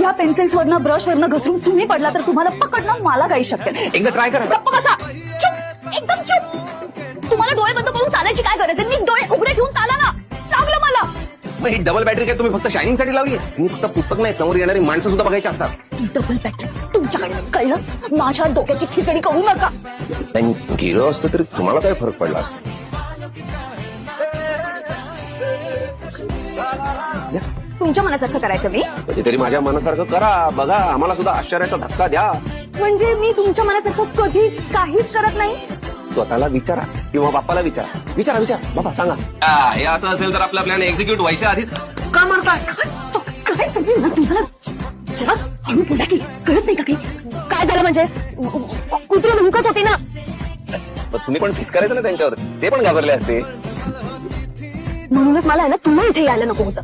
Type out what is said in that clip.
या पेन्सिल्स वरनं ब्रश वरनं घसरून तुम्ही पडला तर तुम्हाला पकडणं मला काही शक्य नाही. एकदा ट्राय करा. गप्प बसा. चुप, एकदम चुप. तुम्हाला डोळे बंद करून चालायची काय गरज आहे? मी डोळे उघडे घेऊन चाला ना. लागलं मला. मग ही डबल बॅटरी काय तुम्ही फक्त शायनिंग साठी लावली आहे? तुम्ही फक्त पुस्तक नाही, समोर येणारी माणसं सुद्धा बघायची असतात. डबल बॅटरी तुमच्याकडे नाही, कळलं? माझ्या डोक्याची खिचडी करू नका. त्यांनी गेलं असतं तरी तुम्हाला काय फरक पडला असता? तुमच्या मनासारखं करायचं मी? कधीतरी माझ्या मनासारखं करा. बघा, आम्हाला सुद्धा आश्चर्याचा धक्का द्या. म्हणजे मी तुमच्या मनासारखं कधीच काहीच करत नाही? स्वतःला विचारा किंवा बाप्पाला विचारा. विचारा बाप्पा सांगा. हे असं असेल तर आपला प्लॅन एक्झिक्यूट व्हायच्या आधी का मारताय? काय तुम्ही तुम्हाला जरा हळू बोला की, कळत नाही का काही? काय झालं म्हणजे? कुत्रे भुंकत होते ना. तुम्ही पण फिस करायचं ना त्यांच्यावर, ते पण घाबरले असते. म्हणूनच मला आहे ना तुम्ही इथे यायला नको होतं.